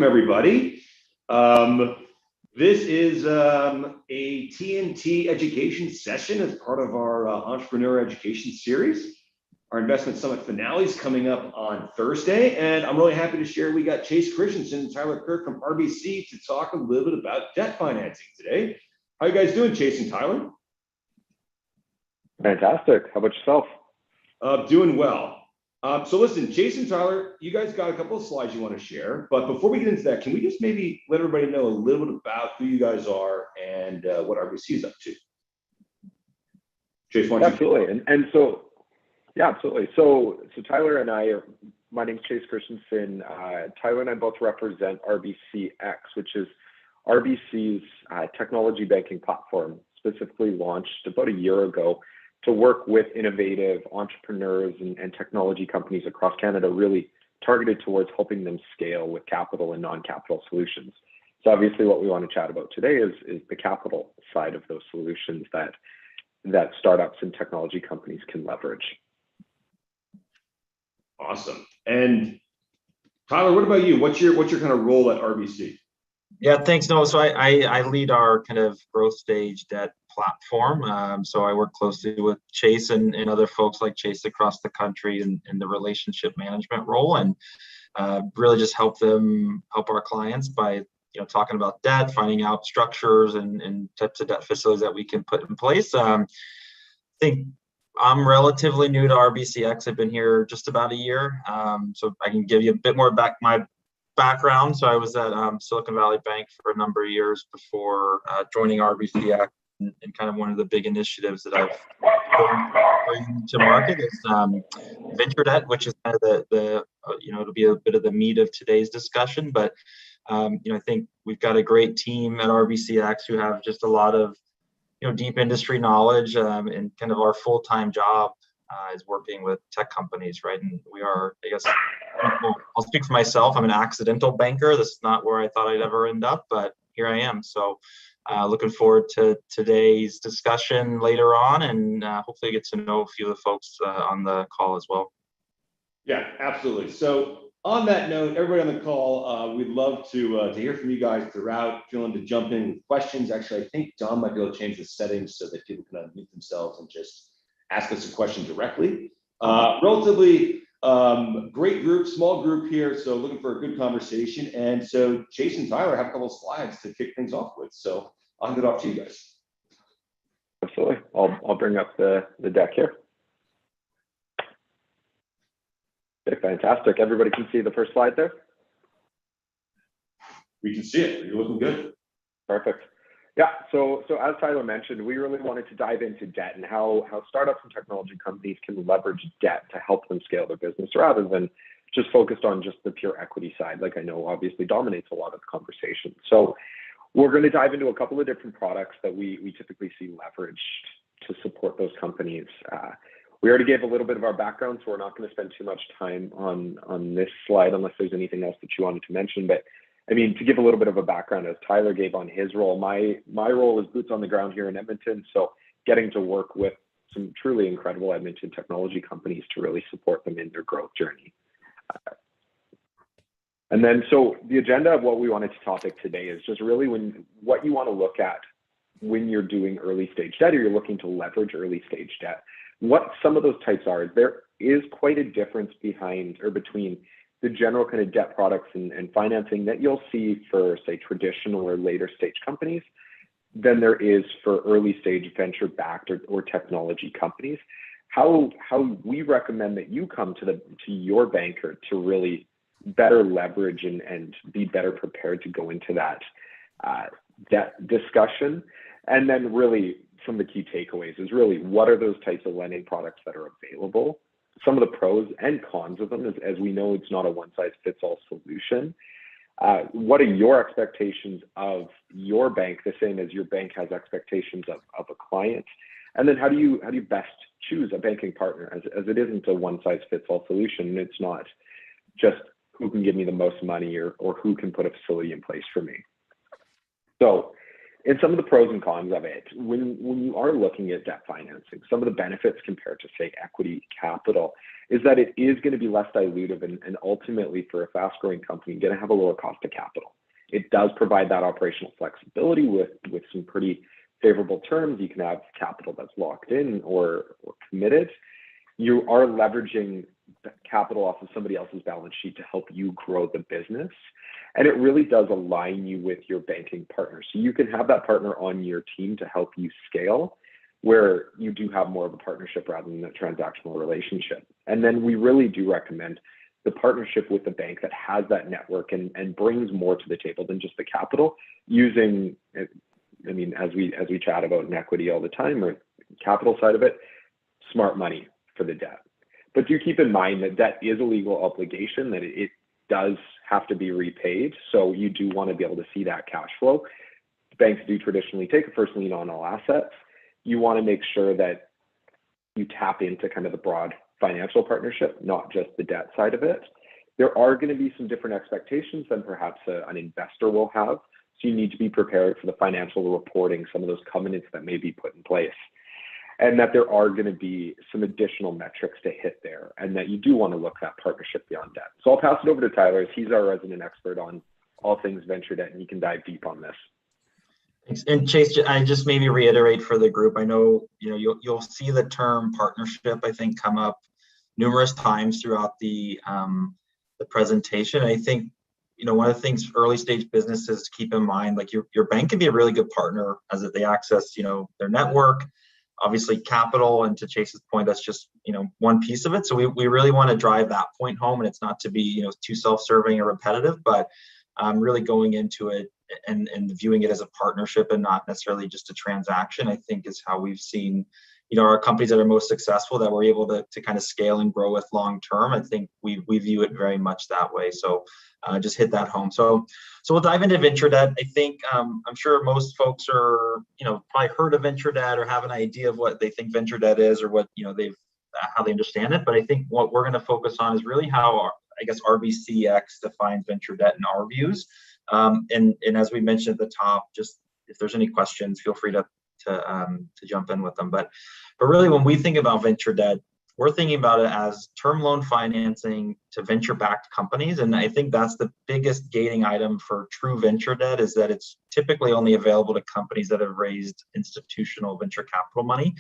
Everybody. This is a TNT education session as part of our entrepreneur education series. Our investment summit finale is coming up on Thursday, and I'm really happy to share we got Chase Christensen and Tyler Kirk from RBC to talk a little bit about debt financing today. How you guys doing, Chase and Tyler? Fantastic. How about yourself? Doing well. So listen, Jason, Tyler, you guys got a couple of slides you want to share, but before we get into that, can we just maybe let everybody know a little bit about who you guys are and what RBC is up to? Chase, why don't you? Absolutely. Absolutely. So Tyler and I, my name's Chase Christensen. Tyler and I both represent RBCx, which is RBC's technology banking platform, specifically launched about a year ago to work with innovative entrepreneurs and technology companies across Canada, really targeted towards helping them scale with capital and non-capital solutions. So obviously what we want to chat about today is the capital side of those solutions that startups and technology companies can leverage. Awesome. And Tyler, what about you? What's your kind of role at RBC? Yeah, thanks. No, so I lead our kind of growth stage debt platform. So I work closely with Chase and other folks like Chase across the country in the relationship management role, and really just help our clients by talking about debt, finding out structures and types of debt facilities that we can put in place. I think I'm relatively new to RBCx. I've been here just about a year, so I can give you a bit more my background. So I was at Silicon Valley Bank for a number of years before joining RBCx, and kind of one of the big initiatives that I've bring to market is venture debt, which is kind of it'll be a bit of the meat of today's discussion. But I think we've got a great team at RBCx who have just a lot of deep industry knowledge, and kind of our full-time job is working with tech companies, right? And we are, I guess, I'll speak for myself. I'm an accidental banker. This is not where I thought I'd ever end up, but here I am. So looking forward to today's discussion later on, and hopefully get to know a few of the folks on the call as well. Yeah, absolutely. So on that note, everybody on the call, we'd love to hear from you guys throughout. Feeling to jump in with questions. Actually, I think Don might be able to change the settings so that people can unmute themselves and just ask us a question directly. Relatively great group, small group here, so looking for a good conversation. And so Chase and Tyler have a couple of slides to kick things off with. So I'll hand it off to you guys. Absolutely. I'll bring up the deck here. Okay, fantastic. Everybody can see the first slide there? We can see it. You're looking good. Perfect. Yeah, so as Tyler mentioned, we really wanted to dive into debt and how startups and technology companies can leverage debt to help them scale their business rather than just focused on just the pure equity side, like I know obviously dominates a lot of the conversation. So we're going to dive into a couple of different products that we typically see leveraged to support those companies. We already gave a little bit of our background, so we're not going to spend too much time on this slide unless there's anything else that you wanted to mention. But I mean, to give a little bit of a background, as Tyler gave on his role, my role is boots on the ground here in Edmonton. So getting to work with some truly incredible Edmonton technology companies to really support them in their growth journey. And then, so the agenda of what we wanted to topic today is just really what you want to look at when you're doing early stage debt or you're looking to leverage early stage debt. What some of those types are. There is quite a difference between the general kind of debt products and financing that you'll see for, say, traditional or later stage companies than there is for early stage venture backed or technology companies. How we recommend that you come to your banker to really better leverage and be better prepared to go into that debt discussion. And then really some of the key takeaways is really what are those types of lending products that are available, some of the pros and cons of them, as we know it's not a one-size-fits-all solution. What are your expectations of your bank, the same as your bank has expectations of a client? And then how do you best choose a banking partner, as it isn't a one-size-fits-all solution. It's not just who can give me the most money or who can put a facility in place for me. So in some of the pros and cons of it, when you are looking at debt financing, some of the benefits compared to, say, equity capital, is that it is going to be less dilutive and ultimately for a fast growing company, going to have a lower cost of capital. It does provide that operational flexibility with some pretty favorable terms. You can have capital that's locked in or committed. You are leveraging capital off of somebody else's balance sheet to help you grow the business. And it really does align you with your banking partner. So you can have that partner on your team to help you scale, where you do have more of a partnership rather than a transactional relationship. And then we really do recommend the partnership with the bank that has that network and brings more to the table than just the capital, using, I mean, as we chat about in equity all the time, or capital side of it, smart money for the debt. But do keep in mind that debt is a legal obligation, that it does have to be repaid. So you do want to be able to see that cash flow. Banks do traditionally take a first lien on all assets. You want to make sure that you tap into kind of the broad financial partnership, not just the debt side of it. There are going to be some different expectations than perhaps an investor will have. So you need to be prepared for the financial reporting, some of those covenants that may be put in place, and that there are going to be some additional metrics to hit there, and that you do want to look at partnership beyond debt. So I'll pass it over to Tyler, as he's our resident expert on all things venture debt, and he can dive deep on this. Thanks. And Chase, I just maybe reiterate for the group, I know, you'll see the term partnership, I think, come up numerous times throughout the presentation. I think, one of the things early stage businesses keep in mind, like your bank can be a really good partner as they access, their network, obviously capital, and to Chase's point, that's just, one piece of it. So we really want to drive that point home, and it's not to be, too self-serving or repetitive, but really going into it and viewing it as a partnership and not necessarily just a transaction, I think is how we've seen, our companies that are most successful, that we're able to kind of scale and grow with long term. I think we view it very much that way. So just hit that home. So we'll dive into venture debt. I think I'm sure most folks are, probably heard of venture debt or have an idea of what they think venture debt is, or what, how they understand it. But I think what we're going to focus on is really how RBCx defines venture debt in our views. And as we mentioned at the top, just if there's any questions, feel free to jump in with them. But really, when we think about venture debt, we're thinking about it as term loan financing to venture-backed companies. And I think that's the biggest gating item for true venture debt, is that it's typically only available to companies that have raised institutional venture capital money.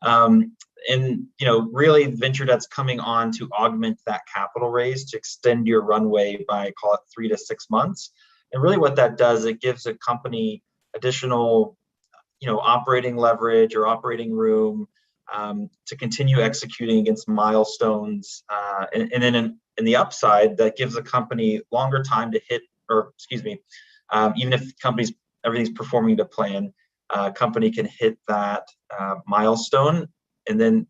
And really, venture debt's coming on to augment that capital raise, to extend your runway by, call it, 3 to 6 months. And really what that does, it gives a company additional, operating leverage or operating room to continue executing against milestones. And then in the upside, that gives a company longer time to hit, even if everything's performing to plan, company can hit that milestone, and then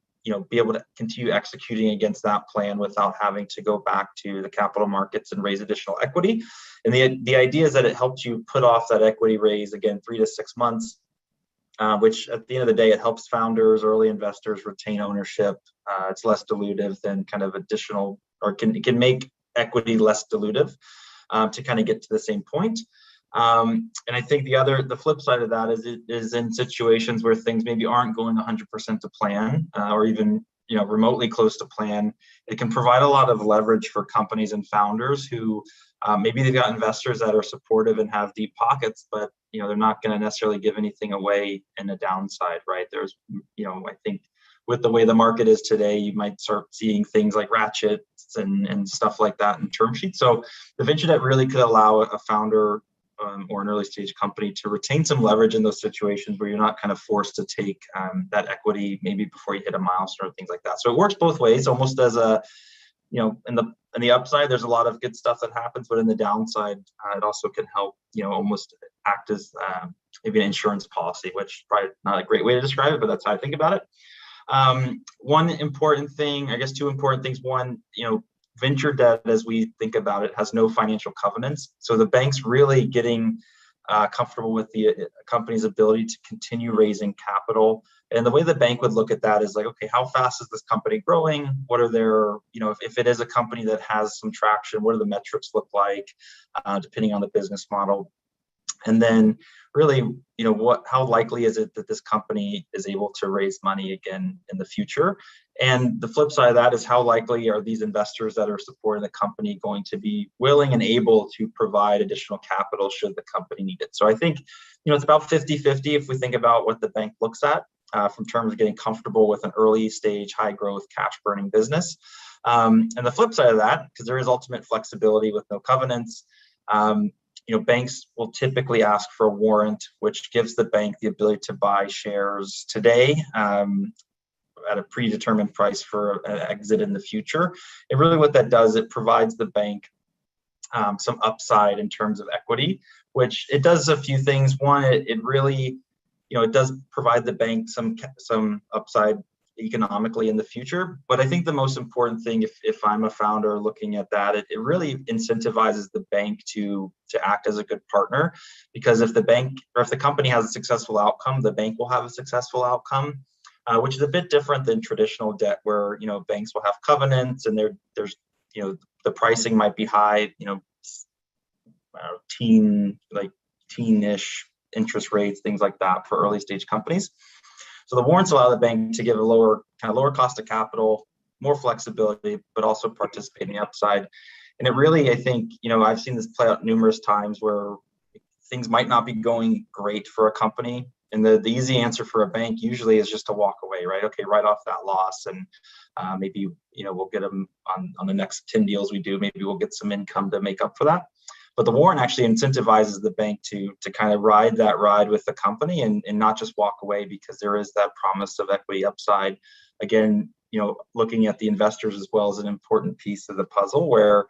be able to continue executing against that plan without having to go back to the capital markets and raise additional equity. And the idea is that it helps you put off that equity raise, again, 3 to 6 months, which at the end of the day, it helps founders, early investors retain ownership. It's less dilutive than kind of additional, or can make equity less dilutive to kind of get to the same point. And I think the flip side of that is in situations where things maybe aren't going 100% to plan, or even remotely close to plan, it can provide a lot of leverage for companies and founders who maybe they've got investors that are supportive and have deep pockets, but they're not going to necessarily give anything away in a downside, right? There's, I think with the way the market is today, you might start seeing things like ratchets and stuff like that in term sheets. So the venture debt really could allow a founder or an early stage company to retain some leverage in those situations where you're not kind of forced to take that equity maybe before you hit a milestone or things like that. So it works both ways, almost as a, in the upside, there's a lot of good stuff that happens, but in the downside, it also can help, almost act as maybe an insurance policy, which probably not a great way to describe it, but that's how I think about it. One important thing, I guess two important things. One, venture debt, as we think about it, has no financial covenants. So the bank's really getting comfortable with the company's ability to continue raising capital. And the way the bank would look at that is like, okay, how fast is this company growing? What are their, if it is a company that has some traction, what do the metrics look like, depending on the business model? And then really, how likely is it that this company is able to raise money again in the future? And the flip side of that is how likely are these investors that are supporting the company going to be willing and able to provide additional capital should the company need it? So I think, it's about 50-50 if we think about what the bank looks at from terms of getting comfortable with an early stage, high growth, cash burning business. And the flip side of that, because there is ultimate flexibility with no covenants, banks will typically ask for a warrant, which gives the bank the ability to buy shares today at a predetermined price for an exit in the future. And really what that does, it provides the bank some upside in terms of equity, which it does a few things. One, it really, it does provide the bank some upside economically in the future. But I think the most important thing, if I'm a founder looking at that, it really incentivizes the bank to act as a good partner, because if the bank or if the company has a successful outcome, the bank will have a successful outcome, which is a bit different than traditional debt where, banks will have covenants and there's, the pricing might be high, teenish interest rates, things like that for early stage companies. So the warrants allow the bank to give a lower cost of capital, more flexibility, but also participate in the upside. And it really, I think, I've seen this play out numerous times where things might not be going great for a company. And the easy answer for a bank usually is just to walk away, right? Okay, write off that loss, and maybe, we'll get them on the next 10 deals we do, maybe we'll get some income to make up for that. But the warrant actually incentivizes the bank to kind of ride that ride with the company and not just walk away, because there is that promise of equity upside. Again, looking at the investors as well as an important piece of the puzzle where,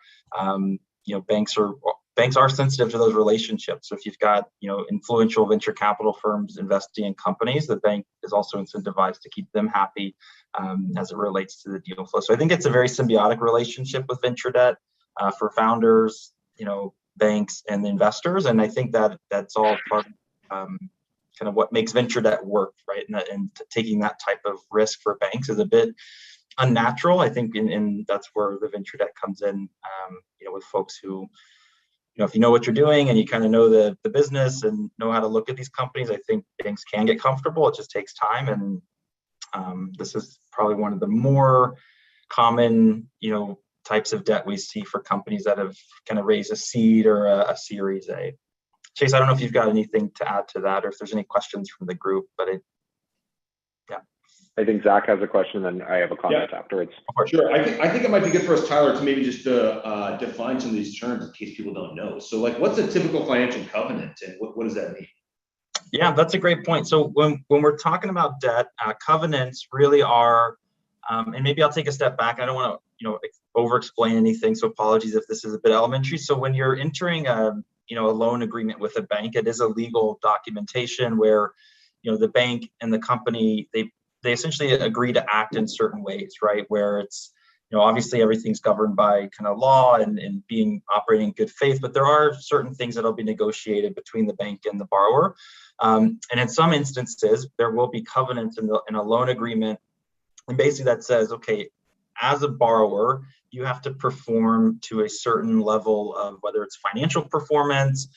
banks are sensitive to those relationships. So if you've got, influential venture capital firms investing in companies, the bank is also incentivized to keep them happy as it relates to the deal flow. So I think it's a very symbiotic relationship with venture debt for founders, banks and investors. And I think that that's all part of kind of what makes venture debt work, right? And taking that type of risk for banks is a bit unnatural, I think, and that's where the venture debt comes in, with folks who, if you know what you're doing and you kind of know the business and know how to look at these companies, I think banks can get comfortable. It just takes time. And this is probably one of the more common, types of debt we see for companies that have kind of raised a seed or a Series A. Chase, I don't know if you've got anything to add to that or if there's any questions from the group, but I think Zach has a question and I have a comment afterwards. Sure. I think it might be good for us, Tyler, to maybe just define some of these terms in case people don't know. So what's a typical financial covenant and what does that mean? Yeah, that's a great point. So when we're talking about debt, covenants really are, and maybe I'll take a step back. I don't want to, over explain anything. So apologies if this is a bit elementary. So when you're entering a loan agreement with a bank, it is a legal documentation where, the bank and the company, they essentially agree to act in certain ways, right? Where it's, obviously everything's governed by kind of law and operating in good faith, but there are certain things that'll be negotiated between the bank and the borrower. And in some instances, there will be covenants in a loan agreement. And basically that says, okay, as a borrower, you have to perform to a certain level of whether it's financial performance,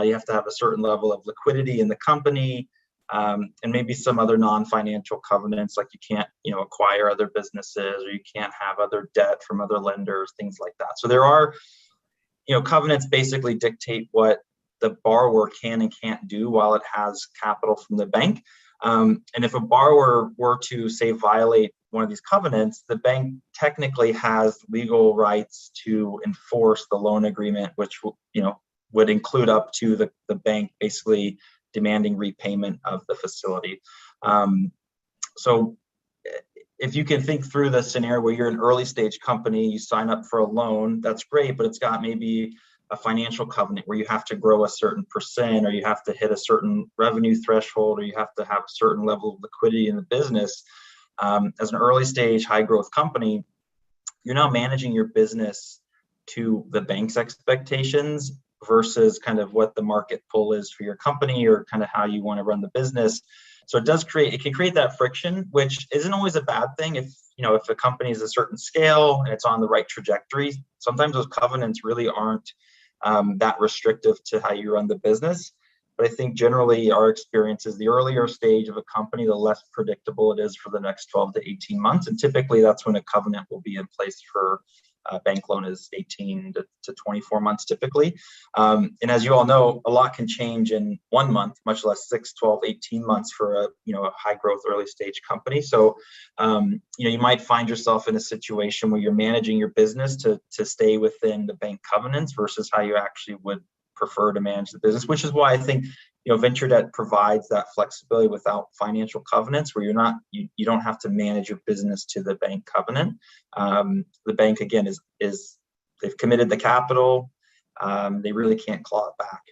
you have to have a certain level of liquidity in the company, and maybe some other non-financial covenants, like you can't, acquire other businesses or you can't have other debt from other lenders, things like that. So there are, covenants basically dictate what the borrower can and can't do while it has capital from the bank. And if a borrower were to, say, violate one of these covenants, the bank technically has legal rights to enforce the loan agreement, which would include up to the bank basically demanding repayment of the facility. So if you can think through the scenario where you're an early stage company, you sign up for a loan, that's great, but it's got maybe a financial covenant where you have to grow a certain percent, or you have to hit a certain revenue threshold, or you have to have a certain level of liquidity in the business. As an early stage, high growth company, you're now managing your business to the bank's expectations versus kind of what the market pull is for your company or kind of how you want to run the business. So it can create that friction, which isn't always a bad thing. If a company is a certain scale and it's on the right trajectory, sometimes those covenants really aren't that restrictive to how you run the business. But I think generally our experience is the earlier stage of a company, the less predictable it is for the next 12 to 18 months. And typically that's when a covenant will be in place for a bank loan is 18 to 24 months typically. And as you all know, a lot can change in 1 month, much less 6, 12, 18 months for a high growth early stage company. So you might find yourself in a situation where you're managing your business to stay within the bank covenants versus how you actually would prefer to manage the business, which is why I think venture debt provides that flexibility without financial covenants, where you don't have to manage your business to the bank covenant. The bank again is they've committed the capital. They really can't claw it back.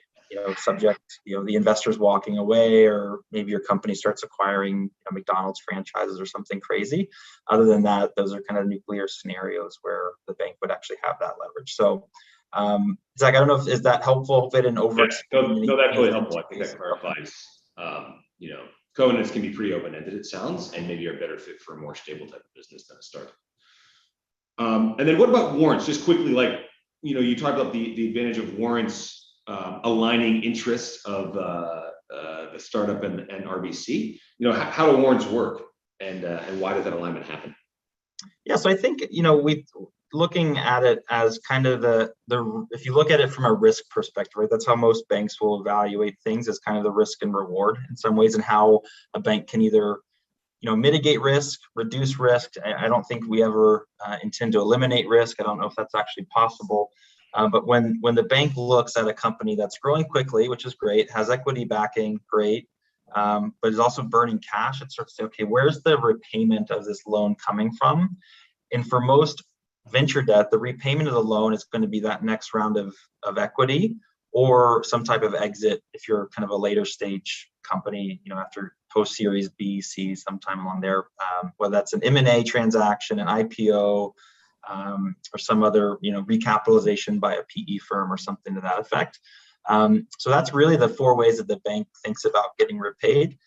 Subject the investors walking away, or maybe your company starts acquiring McDonald's franchises or something crazy. Other than that, those are kind of nuclear scenarios where the bank would actually have that leverage. So Zach, I don't know if is that helpful. If it didn't over explain. No, that's really helpful. I think that clarifies. Covenants can be pretty open-ended, it sounds, and maybe are a better fit for a more stable type of business than a startup. And then what about warrants? Just quickly, you talked about the advantage of warrants aligning interests of the startup and RBC. How do warrants work, and why does that alignment happen? Yeah, so I think we looking at it as kind of the if you look at it from a risk perspective, right? That's how most banks will evaluate things, as kind of the risk and reward in some ways, and how a bank can either mitigate risk, reduce risk. I don't think we ever intend to eliminate risk. I don't know if that's actually possible. But when the bank looks at a company that's growing quickly, which is great, has equity backing, great, but is also burning cash, it starts to say, okay, where's the repayment of this loan coming from? And for most venture debt, the repayment of the loan is going to be that next round of equity, or some type of exit if you're kind of a later stage company, after post Series B, C, sometime along there, whether that's an M&A transaction, an IPO, or some other recapitalization by a PE firm or something to that effect. So that's really the 4 ways that the bank thinks about getting repaid,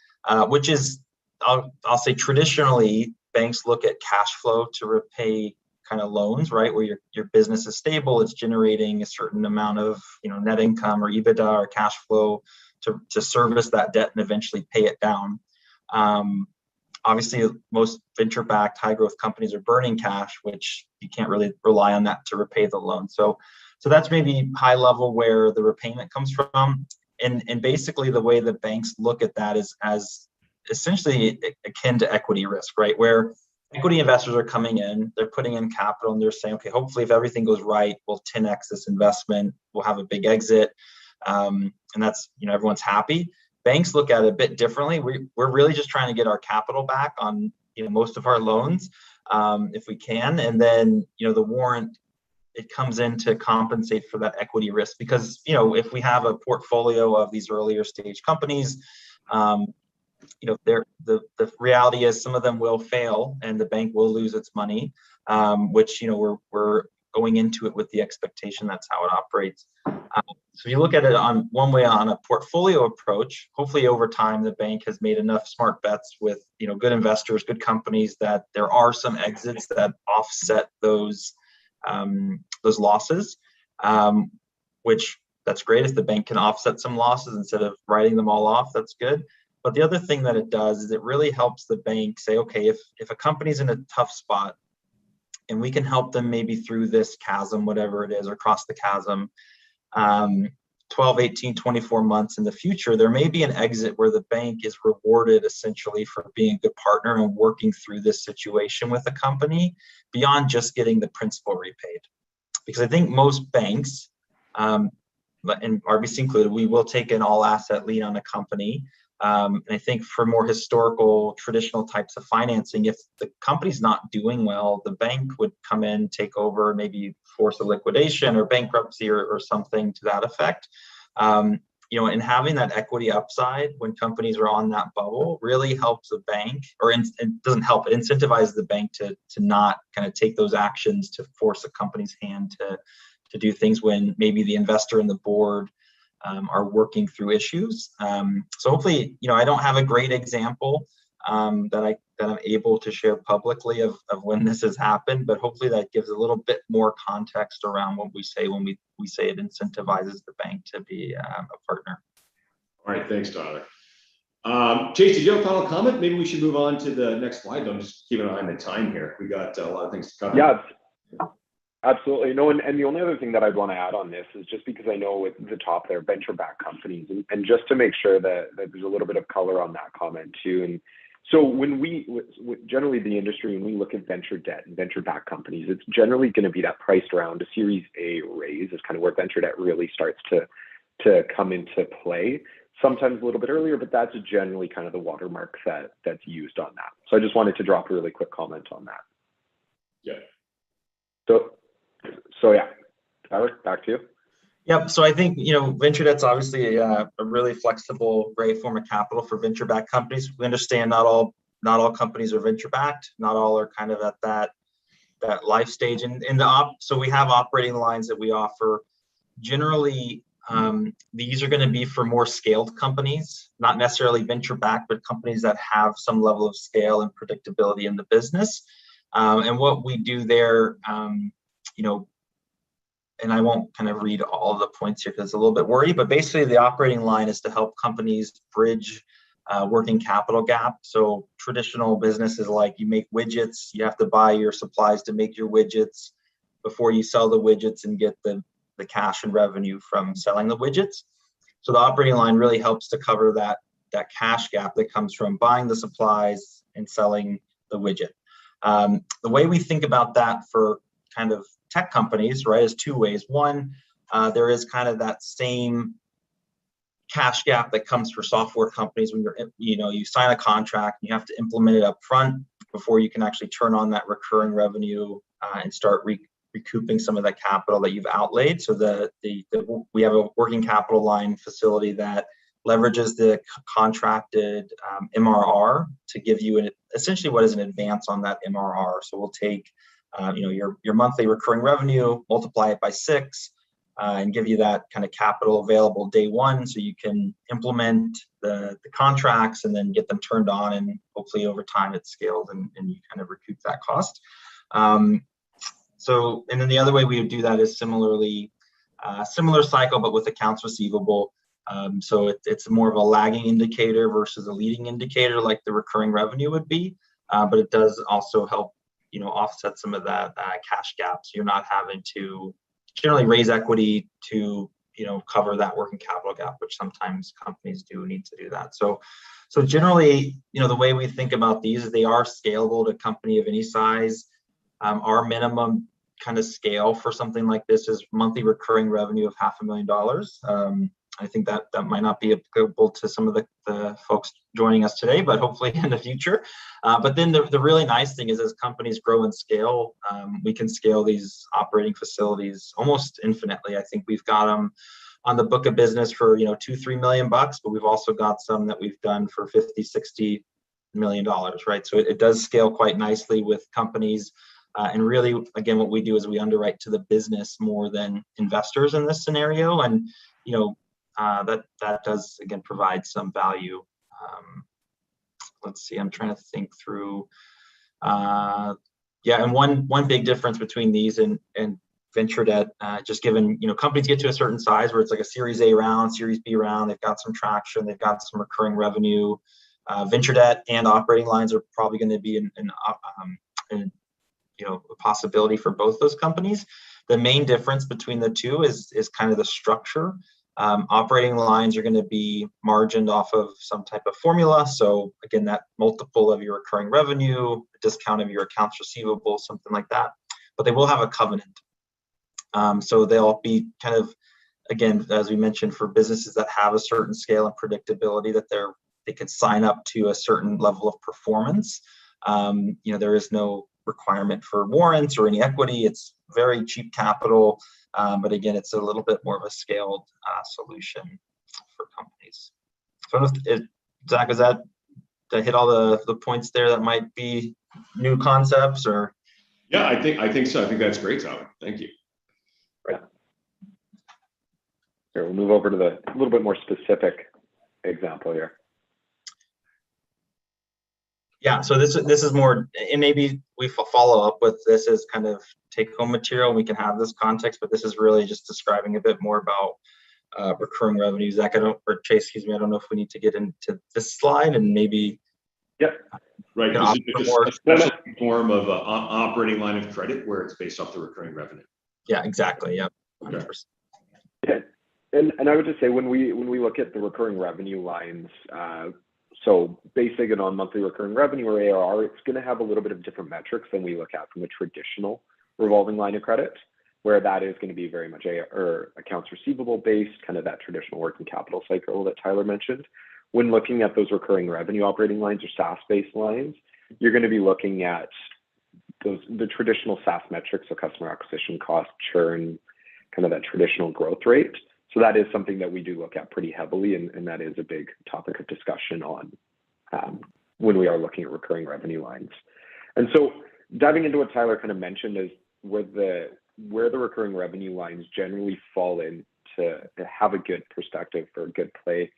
which is, I'll say traditionally banks look at cash flow to repay kind of loans, right? Where your business is stable, it's generating a certain amount of net income or EBITDA or cash flow to service that debt and eventually pay it down. Obviously, most venture-backed high-growth companies are burning cash, which you can't really rely on that to repay the loan. So that's maybe high level where the repayment comes from. And basically the way the banks look at that is as essentially akin to equity risk, right? Where equity investors are coming in, they're putting in capital, and they're saying, okay, hopefully if everything goes right, we'll 10x this investment, we'll have a big exit, and that's, everyone's happy. Banks look at it a bit differently. We're really just trying to get our capital back on most of our loans, if we can, and then the warrant, it comes in to compensate for that equity risk, because if we have a portfolio of these earlier stage companies, the reality is some of them will fail and the bank will lose its money, which we're going into it with the expectation that's how it operates. So you look at it on one way on a portfolio approach. Hopefully over time the bank has made enough smart bets with good investors, good companies, that there are some exits that offset those losses, which that's great. If the bank can offset some losses instead of writing them all off, that's good. But the other thing that it does is it really helps the bank say, okay, if a company's in a tough spot and we can help them maybe through this chasm, whatever it is, or cross the chasm, 12, 18, 24 months in the future, there may be an exit where the bank is rewarded essentially for being a good partner and working through this situation with a company beyond just getting the principal repaid. Because I think most banks, and RBC included, we will take an all asset lien on a company. And I think for more historical, traditional types of financing, if the company's not doing well, the bank would come in, take over, maybe force a liquidation or bankruptcy or something to that effect. And having that equity upside when companies are on that bubble really helps the bank, or it doesn't help, it incentivizes the bank to not kind of take those actions to force a company's hand to do things when maybe the investor and the board are working through issues. So hopefully, I don't have a great example that I'm able to share publicly of when this has happened, but hopefully that gives a little bit more context around what we say when we say it incentivizes the bank to be a partner. All right, thanks, Tyler. Chase, did you have a final comment? Maybe we should move on to the next slide, though. Just keep an eye on the time here. We got a lot of things to cover. Yeah, absolutely. No, and the only other thing that I'd want to add on this is just because I know at the top there, venture-backed companies, and just to make sure that there's a little bit of color on that comment too. And so when generally the industry, when we look at venture debt and venture-backed companies, it's generally going to be that priced around a Series A raise is kind of where venture debt really starts to come into play. Sometimes a little bit earlier, but that's generally kind of the watermark that's used on that. So I just wanted to drop a really quick comment on that. Yeah. So yeah, Tyler, back to you. Yep. So I think, venture debt's obviously a really flexible, great form of capital for venture-backed companies. We understand not all companies are venture-backed. Not all are kind of at that life stage. So we have operating lines that we offer. Generally, these are going to be for more scaled companies, not necessarily venture-backed, but companies that have some level of scale and predictability in the business. And what we do there, and I won't kind of read all the points here because it's a little bit wordy, but basically the operating line is to help companies bridge working capital gap. So traditional businesses, like you make widgets, you have to buy your supplies to make your widgets before you sell the widgets and get the cash and revenue from selling the widgets. So the operating line really helps to cover that cash gap that comes from buying the supplies and selling the widget. The way we think about that for kind of tech companies, right, is two ways. One, there is kind of that same cash gap that comes for software companies when you sign a contract and you have to implement it up front before you can actually turn on that recurring revenue and start recouping some of that capital that you've outlaid. So we have a working capital line facility that leverages the contracted MRR to give you essentially what is an advance on that MRR. So we'll take your monthly recurring revenue, multiply it by 6, and give you that kind of capital available day one, so you can implement the contracts and then get them turned on, and hopefully over time it's scaled and you kind of recoup that cost. And then the other way we would do that is similar cycle, but with accounts receivable. So it's more of a lagging indicator versus a leading indicator, like the recurring revenue would be, but it does also help offset some of that cash gap. So you're not having to generally raise equity to cover that working capital gap, which sometimes companies do need to do that. So generally, the way we think about these is they are scalable to a company of any size. Our minimum kind of scale for something like this is monthly recurring revenue of $500,000. I think that might not be applicable to some of the folks joining us today, but hopefully in the future. But then the really nice thing is, as companies grow and scale, we can scale these operating facilities almost infinitely. I think we've got them on the book of business for $2-3 million, but we've also got some that we've done for $50-60 million, right? So it does scale quite nicely with companies. And really, again, what we do is we underwrite to the business more than investors in this scenario. And that does, again, provide some value. Let's see, I'm trying to think through. And one big difference between these and venture debt, just given companies get to a certain size where it's like a Series A round, Series B round, they've got some traction, they've got some recurring revenue. Venture debt and operating lines are probably going to be a possibility for both those companies. The main difference between the two is kind of the structure. Operating lines are going to be margined off of some type of formula. So again, that multiple of your recurring revenue, a discount of your accounts receivable, something like that. But they will have a covenant. So they'll be kind of, again, as we mentioned, for businesses that have a certain scale and predictability, that they can sign up to a certain level of performance. There is no requirement for warrants or any equity. It's very cheap capital. But again, it's a little bit more of a scaled solution for companies. So Zach, did I hit all the points there that might be new concepts or? Yeah, I think so. I think that's great, Tyler. Thank you. Right. Here, we'll move over to a little bit more specific example here. Yeah, so this is more, and maybe we follow up with this as kind of take-home material. We can have this context, but this is really just describing a bit more about recurring revenue. Zach, or Chase, excuse me, I don't know if we need to get into this slide and maybe. Yep. Right, Yeah, because it's a special form of operating line of credit where it's based off the recurring revenue. Yeah, exactly. Yep. Okay. 100%. Yeah. And I would just say when we look at the recurring revenue lines, so basic and on monthly recurring revenue or ARR, it's going to have a little bit of different metrics than we look at from a traditional revolving line of credit, where that is going to be very much accounts receivable based, kind of that traditional working capital cycle that Tyler mentioned. When looking at those recurring revenue operating lines or SaaS-based lines, you're going to be looking at the traditional SaaS metrics, so customer acquisition cost, churn, kind of that traditional growth rate. So that is something that we do look at pretty heavily, and that is a big topic of discussion on when we are looking at recurring revenue lines. And so diving into what Tyler kind of mentioned is where the recurring revenue lines generally fall in to have a good perspective for a good place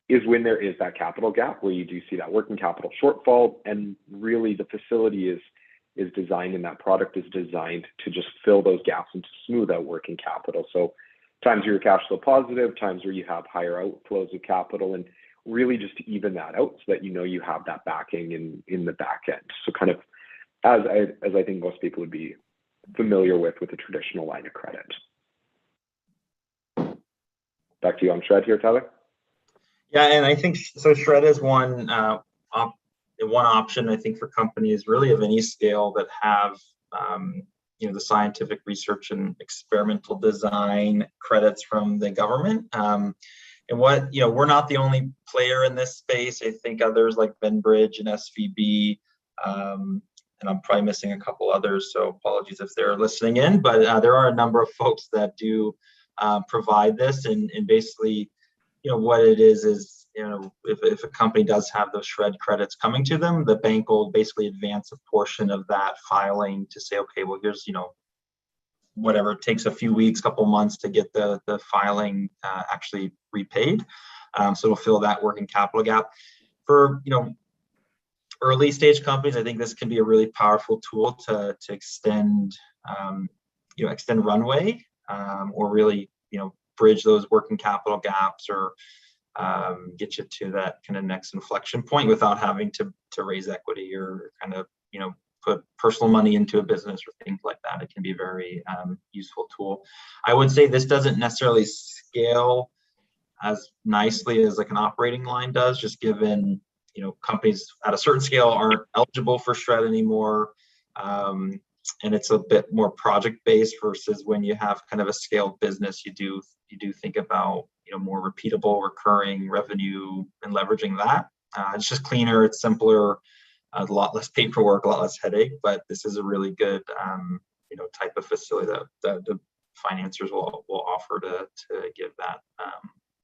is when there is that capital gap where you do see that working capital shortfall, and really the facility is designed and that product is designed to just fill those gaps and to smooth out working capital. So times where you're cash flow positive, times where you have higher outflows of capital, and really just to even that out so that you have that backing in the back end. So kind of as I think most people would be familiar with a traditional line of credit. Back to you on Shred here, Tyler. Yeah, and I think so. Shred is one option, I think, for companies really of any scale that have the scientific research and experimental design credits from the government. And we're not the only player in this space. I think others like Benbridge and SVB, and I'm probably missing a couple others, so apologies if they're listening in, but there are a number of folks that do provide this, and basically, what it is, if a company does have those Shred credits coming to them, the bank will basically advance a portion of that filing to say, okay, well, here's, whatever, it takes a few weeks, couple months to get the filing actually repaid. So it'll fill that working capital gap. For, early stage companies, I think this can be a really powerful tool to extend, extend runway, or really, bridge those working capital gaps, or get you to that kind of next inflection point without having to raise equity or kind of, put personal money into a business or things like that. It can be a very useful tool. I would say this doesn't necessarily scale as nicely as like an operating line does, just given, companies at a certain scale aren't eligible for Shred anymore. And it's a bit more project based versus when you have kind of a scaled business, you do think about, more repeatable recurring revenue and leveraging that. It's just cleaner, it's simpler, a lot less paperwork, a lot less headache, but this is a really good, type of facility that the financiers will offer to give that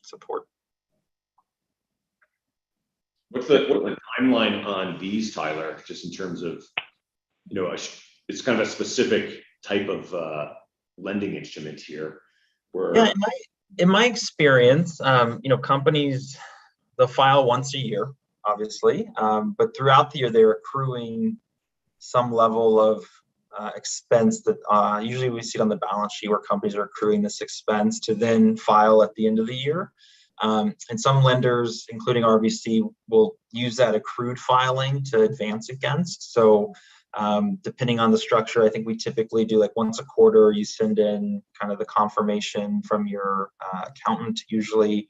support. What's the timeline on these, Tyler, just in terms of, it's kind of a specific type of lending instrument here where... Yeah, in my experience, companies, they'll file once a year, obviously, but throughout the year, they're accruing some level of expense that usually we see it on the balance sheet where companies are accruing this expense to then file at the end of the year. And some lenders, including RBC, will use that accrued filing to advance against. So depending on the structure, I think we typically do like once a quarter, you send in kind of the confirmation from your accountant, usually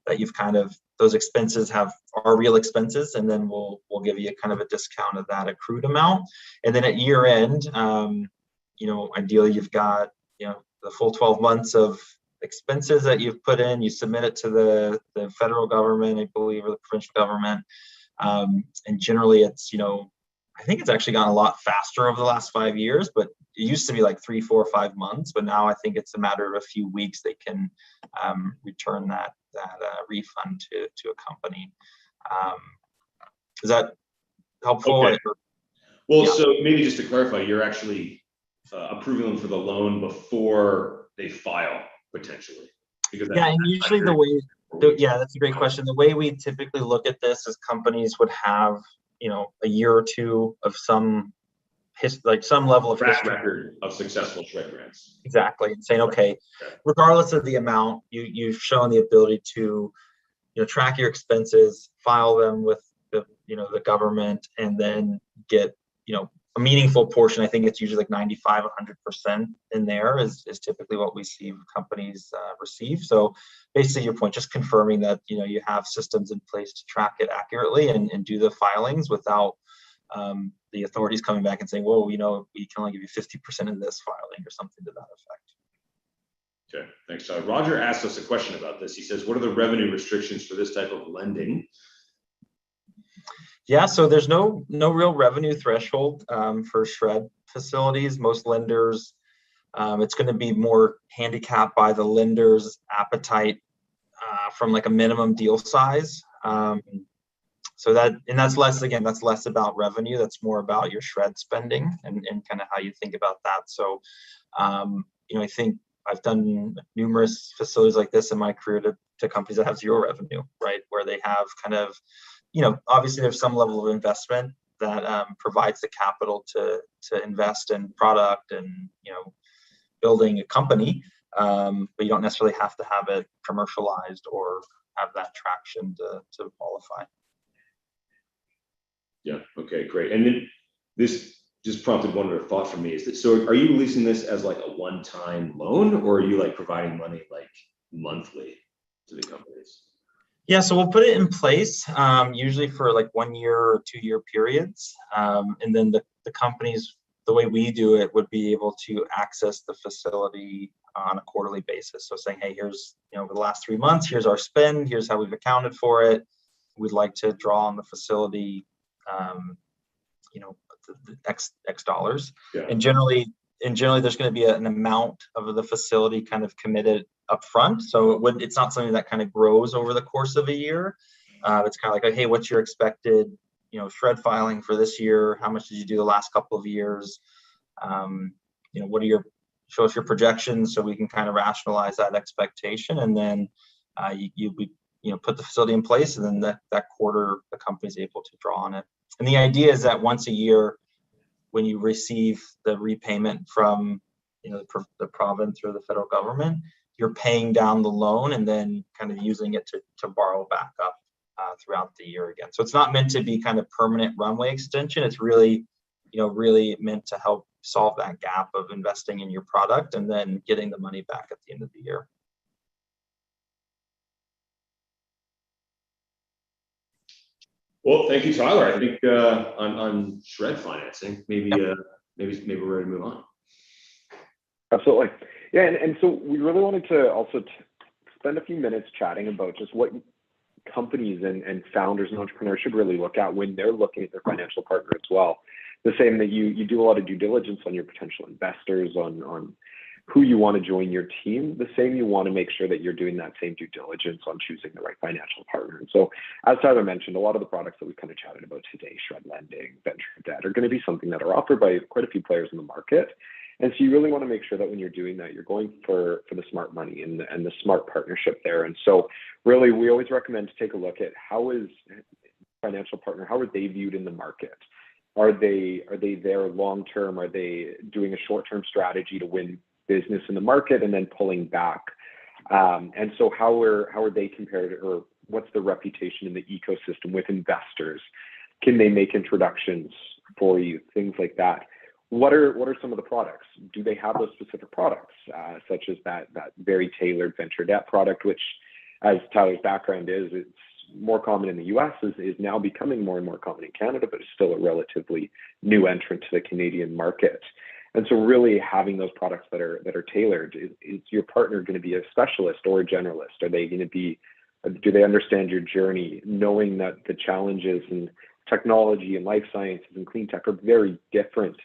that you've kind of, those expenses are real expenses, and then we'll give you kind of a discount of that accrued amount. And then at year end, ideally you've got, the full 12 months of expenses that you've put in, you submit it to the federal government, I believe, or the provincial government. And generally it's, I think it's actually gone a lot faster over the last 5 years, but it used to be like 3, 4, 5 months. But now I think it's a matter of a few weeks they can return that refund to a company. Is that helpful? Okay. Well, Yeah. So maybe just to clarify, you're actually approving them for the loan before they file, potentially. Because And usually that's a great question. The way we typically look at this is companies would have, a year or two of some like some level of track history. record of successful shred grants. Exactly, and saying, okay, regardless of the amount, you've shown the ability to, track your expenses, file them with the the government, and then get a meaningful portion. I think it's usually like 95, 100% in there is typically what we see companies receive. So basically your point, just confirming that you have systems in place to track it accurately and do the filings without the authorities coming back and saying, whoa, we can only give you 50% of this filing or something to that effect. Okay, thanks, Todd. Roger asked us a question about this. He says, what are the revenue restrictions for this type of lending? Yeah, so there's no real revenue threshold for shred facilities. Most lenders, it's going to be more handicapped by the lender's appetite from like a minimum deal size. So that's less about revenue. That's more about your shred spending and kind of how you think about that. So, I think I've done numerous facilities like this in my career to companies that have zero revenue, right? Where they have kind of, obviously there's some level of investment that provides the capital to invest in product and, building a company, but you don't necessarily have to have it commercialized or have that traction to qualify. Yeah, okay, great. And then this just prompted one other thought from me is that, so are you releasing this as like a one-time loan, or are you like providing money like monthly to the companies? Yeah, so we'll put it in place usually for like 1 year or 2 year periods. And then the companies, the way we do it, would be able to access the facility on a quarterly basis. So saying, hey, here's, over the last 3 months, here's our spend, here's how we've accounted for it. We'd like to draw on the facility, the X dollars. Yeah. And generally there's going to be an amount of the facility kind of committed up front. So it's not something that kind of grows over the course of a year. It's kind of like, hey, what's your expected, shred filing for this year? How much did you do the last couple of years? Show us your projections so we can kind of rationalize that expectation. And then you put the facility in place, and then that quarter, the company's able to draw on it. And the idea is that once a year, when you receive the repayment from the province or the federal government, you're paying down the loan and then kind of using it to borrow back up throughout the year again. So it's not meant to be kind of permanent runway extension. It's really, really meant to help solve that gap of investing in your product and then getting the money back at the end of the year. Well, thank you, Tyler. I think on shred financing, maybe we're ready to move on. Absolutely. Yeah, and so we really wanted to also spend a few minutes chatting about just what companies and founders and entrepreneurs should really look at when they're looking at their financial partner as well. The same that you do a lot of due diligence on your potential investors, on who you want to join your team, the same you want to make sure that you're doing that same due diligence on choosing the right financial partner. And so, as Tyler mentioned, a lot of the products that we've kind of chatted about today, shred lending, venture debt, are going to be something that are offered by quite a few players in the market. And so you really want to make sure that when you're doing that, you're going for the smart money and the smart partnership there. And so really, we always recommend to take a look at how is financial partner, how are they viewed in the market? Are they there long-term? Are they doing a short-term strategy to win business in the market and then pulling back? And so how are they compared, or what's the reputation in the ecosystem with investors? Can they make introductions for you? Things like that. What are some of the products? Do they have those specific products, such as that very tailored venture debt product, which, as Tyler's background is, it's more common in the US, is now becoming more and more common in Canada, but is still a relatively new entrant to the Canadian market. And so really having those products that are tailored, is your partner going to be a specialist or a generalist? Are they going to be, do they understand your journey, knowing that the challenges in technology and life sciences and clean tech are very different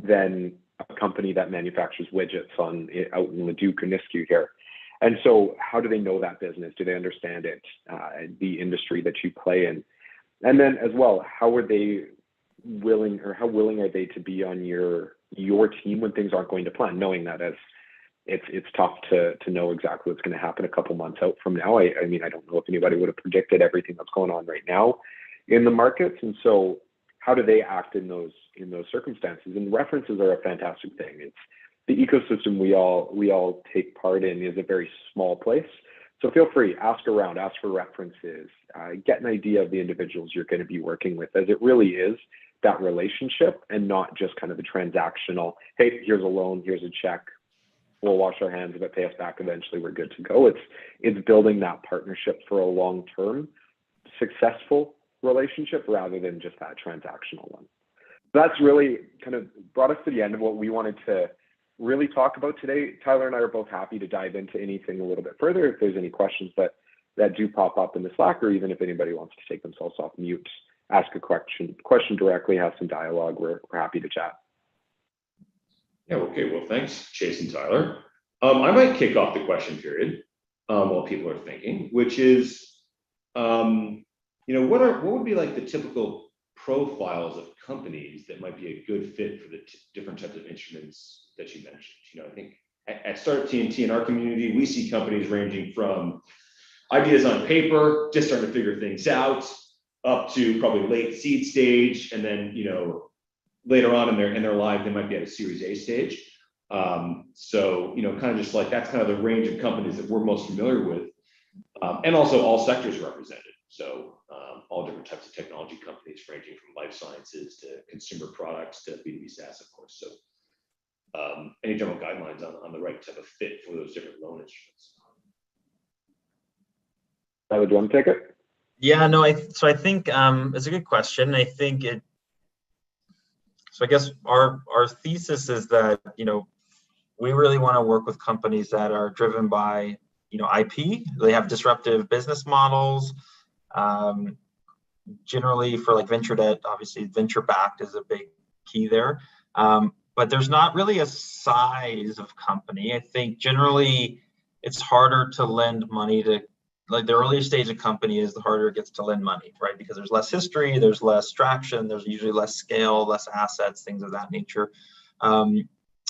than a company that manufactures widgets out in Leduc or Nisku here? And so how do they know that business? Do they understand it, the industry that you play in? And then as well, how willing are they to be on your team when things aren't going to plan, knowing that as it's tough to know exactly what's going to happen a couple months out from now. I mean, I don't know if anybody would have predicted everything that's going on right now in the markets. And so how do they act in those circumstances? And references are a fantastic thing. It's the ecosystem we all take part in is a very small place. So feel free, ask around, ask for references, get an idea of the individuals you're going to be working with, as it really is that relationship and not just kind of the transactional, hey, here's a loan, here's a check, we'll wash our hands of it, pay us back eventually, we're good to go. It's building that partnership for a long-term, successful relationship rather than just that transactional one. That's really kind of brought us to the end of what we wanted to really talk about today. Tyler and I are both happy to dive into anything a little bit further if there's any questions that do pop up in the Slack, or even if anybody wants to take themselves off mute, ask a question directly, have some dialogue. We're happy to chat. Yeah, okay, well, thanks, Chase and Tyler. I might kick off the question period while people are thinking, which is, what would be like the typical profiles of companies that might be a good fit for the different types of instruments that you mentioned? I think at Startup TNT in our community, we see companies ranging from ideas on paper, just starting to figure things out, up to probably late seed stage, and then later on in their life, they might be at a Series A stage. So kind of just like that's kind of the range of companies that we're most familiar with, and also all sectors represented. So all different types of technology companies, ranging from life sciences to consumer products to B2B SaaS, of course. So any general guidelines on the right type of fit for those different loan instruments? Tyler, do you want to take it? Yeah, no, so I think it's a good question. I think so I guess our thesis is that, we really want to work with companies that are driven by, IP. They have disruptive business models. Generally for like venture debt, obviously venture backed is a big key there. But there's not really a size of company. I think generally it's harder to lend money to, like the earlier stage of company is the harder it gets to lend money, right? Because there's less history, there's less traction, there's usually less scale, less assets, things of that nature.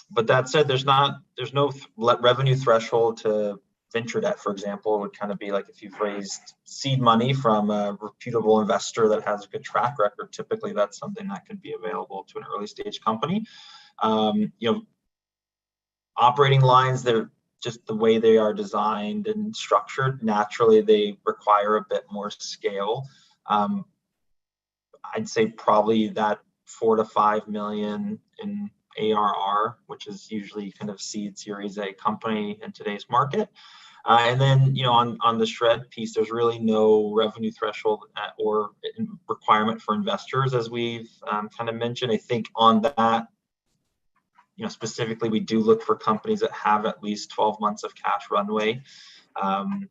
But that said, there's no revenue threshold to venture debt, for example. It would kind of be like if you've raised seed money from a reputable investor that has a good track record, typically that's something that could be available to an early stage company. Operating lines, they're just the way they are designed and structured, naturally they require a bit more scale. I'd say probably that 4 to 5 million in ARR, which is usually kind of seed Series A company in today's market. And then, on the shred piece, there's really no revenue threshold or requirement for investors, as we've kind of mentioned. I think on that, specifically, we do look for companies that have at least 12 months of cash runway. And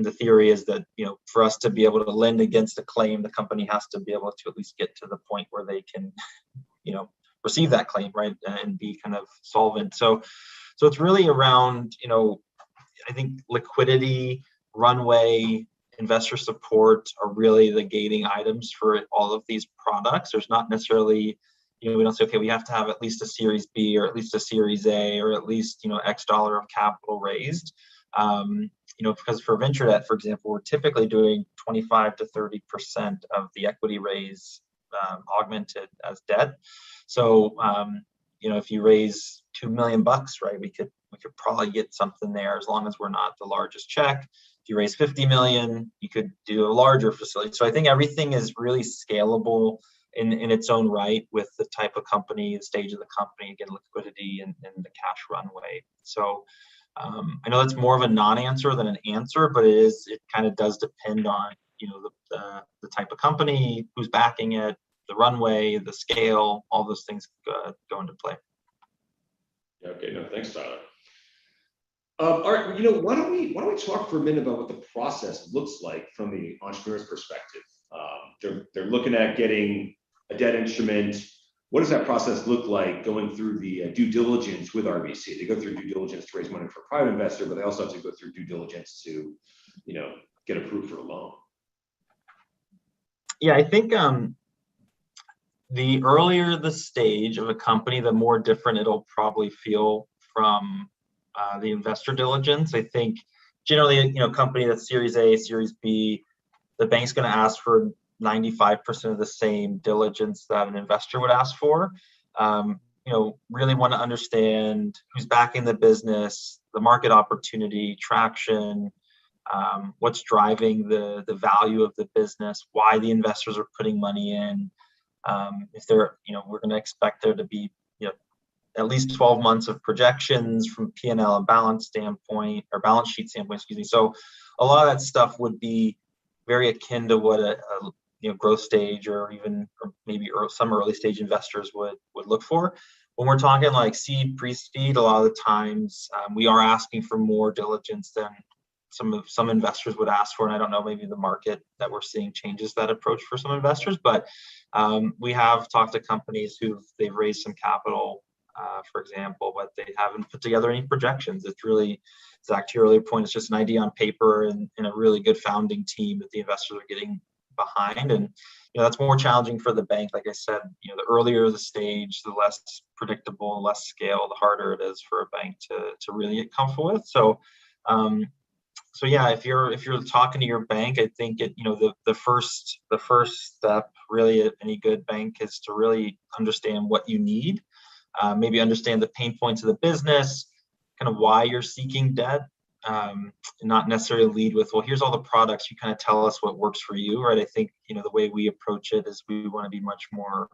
the theory is that, for us to be able to lend against a claim, the company has to be able to at least get to the point where they can, receive that claim, right, and be kind of solvent. So it's really around, I think liquidity, runway, investor support are really the gating items for all of these products. There's not necessarily, we don't say, okay, we have to have at least a Series B or at least a Series A or at least, X dollar of capital raised. Because for venture debt, for example, we're typically doing 25 to 30% of the equity raise augmented as debt. So, if you raise $2 million, right, we could probably get something there as long as we're not the largest check. If you raise 50 million, you could do a larger facility. So I think everything is really scalable in its own right with the type of company, the stage of the company, again, liquidity and the cash runway. So I know that's more of a non-answer than an answer, but it kind of does depend on, the type of company, who's backing it, the runway, the scale, all those things go into play. Yeah, okay, no, thanks, Tyler. All right, why don't we talk for a minute about what the process looks like from the entrepreneur's perspective? They're looking at getting a debt instrument. What does that process look like going through the due diligence with RBC? They go through due diligence to raise money for a private investor, but they also have to go through due diligence to, get approved for a loan. Yeah, I think the earlier the stage of a company, the more different it'll probably feel from the investor diligence. I think generally, company that's Series A, Series B, the bank's going to ask for 95% of the same diligence that an investor would ask for. Really want to understand who's backing the business, the market opportunity, traction, what's driving the value of the business, why the investors are putting money in. If they're, we're going to expect there to be, at least 12 months of projections from P&L and balance standpoint, or balance sheet standpoint, excuse me. So a lot of that stuff would be very akin to what a growth stage or maybe some early stage investors would look for. When we're talking like seed, pre-seed, a lot of the times we are asking for more diligence than some investors would ask for. And I don't know, maybe the market that we're seeing changes that approach for some investors, but we have talked to companies they've raised some capital, for example, but they haven't put together any projections. It's really, Zach, to your earlier point, it's just an idea on paper and a really good founding team that the investors are getting behind. And that's more challenging for the bank. Like I said, the earlier the stage, the less predictable, less scale, the harder it is for a bank to really get comfortable with. So yeah, if you're talking to your bank, I think the first step really at any good bank is to really understand what you need, maybe understand the pain points of the business, kind of why you're seeking debt, and not necessarily lead with, well, here's all the products. You kind of tell us what works for you, right? I think the way we approach it is we want to be much more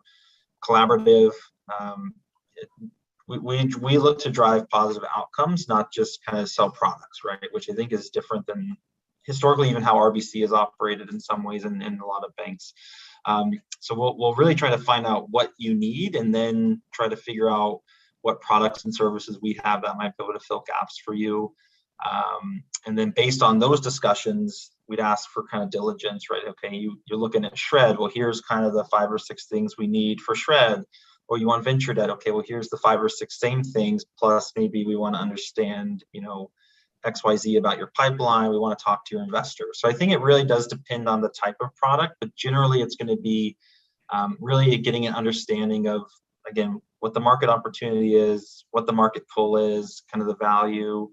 collaborative. We look to drive positive outcomes, not just kind of sell products, right? Which I think is different than historically even how RBC has operated in some ways in a lot of banks. So we'll really try to find out what you need and then try to figure out what products and services we have that might be able to fill gaps for you. And then based on those discussions, we'd ask for kind of diligence, right? Okay, you're looking at Shred. Well, here's kind of the 5 or 6 things we need for Shred. Or you want venture debt. Okay, well, here's the 5 or 6 same things. Plus, maybe we want to understand, XYZ about your pipeline. We want to talk to your investors. So I think it really does depend on the type of product, but generally it's going to be really getting an understanding of, again, what the market opportunity is, what the market pull is, kind of the value,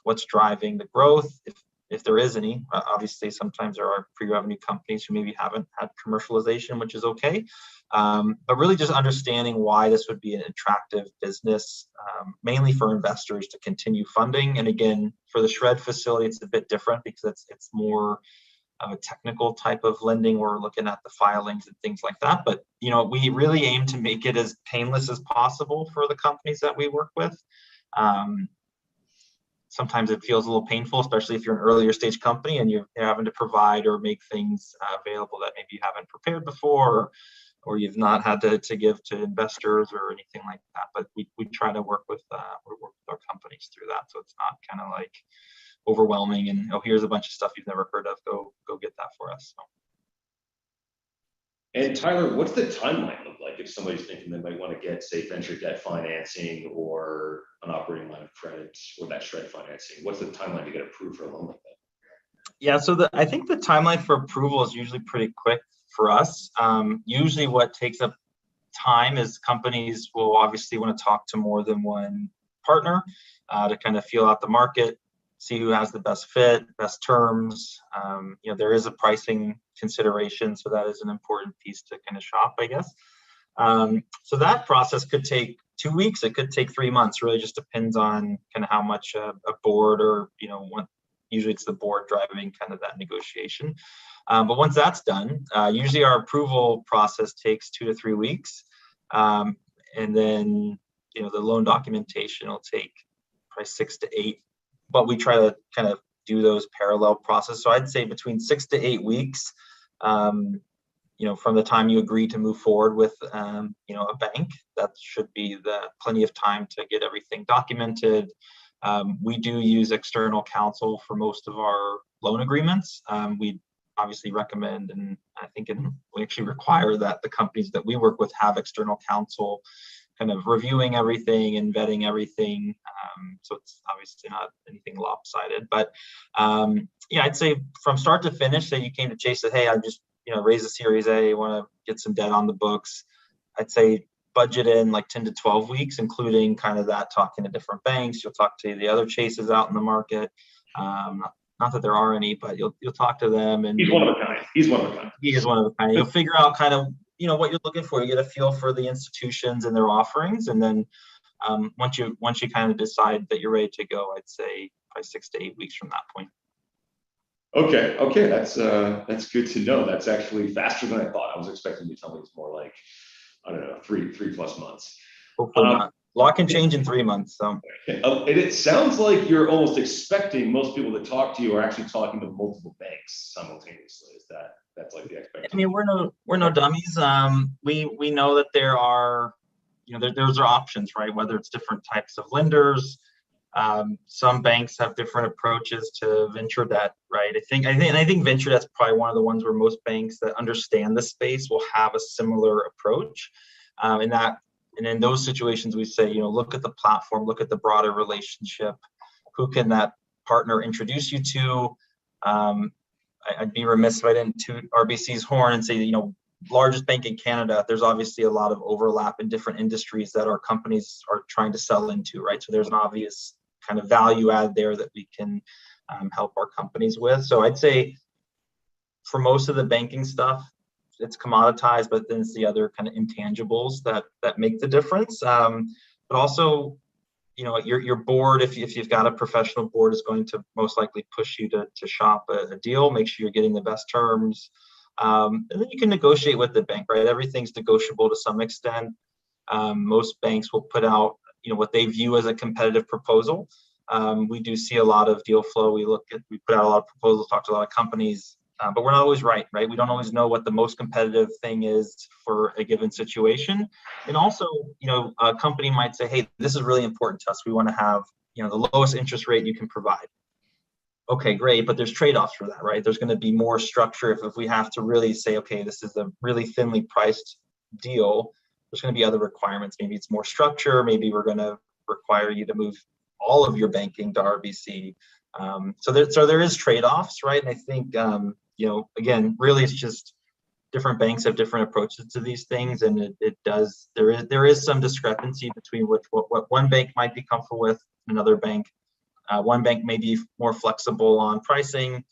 what's driving the growth, if there is any. Obviously, sometimes there are pre-revenue companies who maybe haven't had commercialization, which is okay. But really just understanding why this would be an attractive business, mainly for investors to continue funding. And again, for the Shred facility, it's a bit different because it's more of a technical type of lending. We're looking at the filings and things like that. But, we really aim to make it as painless as possible for the companies that we work with. Sometimes it feels a little painful, especially if you're an earlier stage company and you're having to provide or make things available that maybe you haven't prepared before, or you've not had to give to investors or anything like that. But we try to work with our companies through that, so it's not kind of like overwhelming and, oh, here's a bunch of stuff you've never heard of, go get that for us. So. And Tyler, what's the timeline look like if somebody's thinking they might want to get, say, venture debt financing or an operating line of credit or that Shred financing? What's the timeline to get approved for a loan like that? Yeah, so I think the timeline for approval is usually pretty quick for us. Usually what takes up time is companies will obviously want to talk to more than one partner to kind of feel out the market, see who has the best fit, best terms. There is a pricing consideration, so that is an important piece to kind of shop, I guess. So that process could take 2 weeks. It could take 3 months. Really just depends on kind of how much a board or, usually it's the board driving kind of that negotiation. But once that's done, usually our approval process takes 2 to 3 weeks. And then, the loan documentation will take probably 6 to 8. But we try to kind of do those parallel process. So I'd say between 6 to 8 weeks, from the time you agree to move forward with, a bank, that should be plenty of time to get everything documented. We do use external counsel for most of our loan agreements. We obviously recommend, and I think we actually require that the companies that we work with have external counsel kind of reviewing everything and vetting everything. So it's obviously not anything lopsided, but I'd say from start to finish, say you came to Chase, said, hey, I just, raised a Series A, want to get some debt on the books. I'd say budget in like 10 to 12 weeks, including kind of that talking to different banks. You'll talk to the other Chases out in the market. Not not that there are any, but you'll talk to them, and He's one of a kind. He's one of a kind. he is one of a kind. You'll figure out kind of, what you're looking for. You get a feel for the institutions and their offerings, and then once you kind of decide that you're ready to go, I'd say probably 6 to 8 weeks from that point. Okay, that's good to know. That's actually faster than I thought. I was expecting you to tell me it's more like, I don't know, three plus months. Hopefully not. A lot can change in 3 months. So. And it sounds like you're almost expecting most people that talk to you are actually talking to multiple banks simultaneously. That's like the expectation? I mean, we're no dummies. We know that there are, those are options, right? Whether it's different types of lenders. Some banks have different approaches to venture debt, right? I think venture debt's probably one of the ones where most banks that understand the space will have a similar approach. And in those situations, we say, look at the platform, look at the broader relationship. Who can that partner introduce you to? I'd be remiss if I didn't toot RBC's horn and say, largest bank in Canada, there's obviously a lot of overlap in different industries that our companies are trying to sell into, right? So there's an obvious kind of value add there that we can help our companies with. So I'd say for most of the banking stuff, it's commoditized, but then it's the other kind of intangibles that make the difference. But also, your board, if you've got a professional board, is going to most likely push you to shop a deal, make sure you're getting the best terms. And then you can negotiate with the bank, right? Everything's negotiable to some extent. Most banks will put out, what they view as a competitive proposal. We do see a lot of deal flow. We put out a lot of proposals, talk to a lot of companies. But we're not always right? We don't always know what the most competitive thing is for a given situation. And also, a company might say, hey, this is really important to us. We want to have, the lowest interest rate you can provide. Okay, great. But there's trade-offs for that, right? There's going to be more structure. If we have to really say, okay, this is a really thinly priced deal, there's going to be other requirements. Maybe it's more structure. Maybe we're going to require you to move all of your banking to RBC. So there is trade-offs, right? And I think, again, really it's just different banks have different approaches to these things, and there is some discrepancy between what one bank might be comfortable with, another bank. One bank may be more flexible on pricing,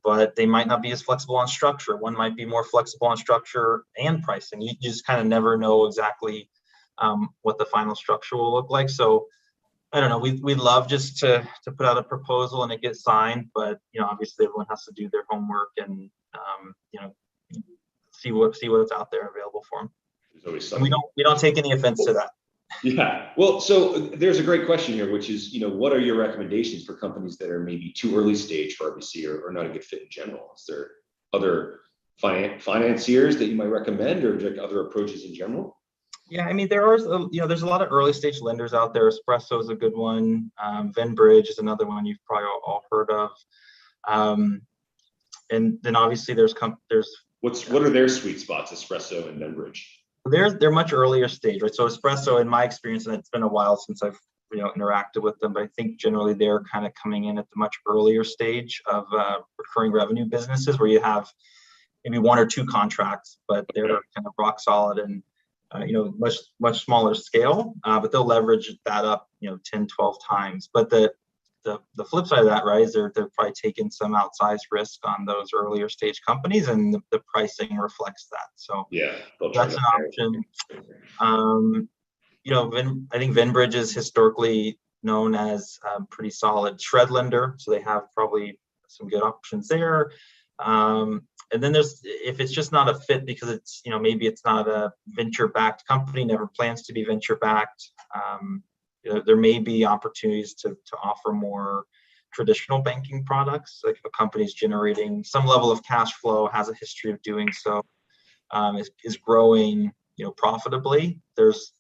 but they might not be as flexible on structure. One might be more flexible on structure and pricing. You just kind of never know exactly what the final structure will look like. So I don't know. We'd love just to put out a proposal and it gets signed, but obviously everyone has to do their homework and see what's out there available for them. There's always something. And we don't take any offense to that. Yeah. Well, so there's a great question here, which is, what are your recommendations for companies that are maybe too early stage for RBC or not a good fit in general? Is there other financiers that you might recommend, or like other approaches in general? Yeah, I mean, there's a lot of early stage lenders out there. Espresso is a good one. Venbridge is another one you've probably all heard of. And then obviously there's what are their sweet spots, Espresso and Venbridge? They're much earlier stage, right? So Espresso, in my experience, and it's been a while since I've interacted with them, but I think generally they're kind of coming in at the much earlier stage of recurring revenue businesses where you have maybe one or two contracts, but they're kind of rock solid and much smaller scale, but they'll leverage that up 10, 12 times. But the flip side of that, right, is they're probably taking some outsized risk on those earlier stage companies, and the pricing reflects that. So yeah, that's an option. I think Venbridge is historically known as a pretty solid shred lender, so they have probably some good options there. And then if it's just not a fit because it's, maybe it's not a venture-backed company, never plans to be venture-backed, there may be opportunities to offer more traditional banking products. Like if a company's generating some level of cash flow, has a history of doing so, is growing, profitably. There's,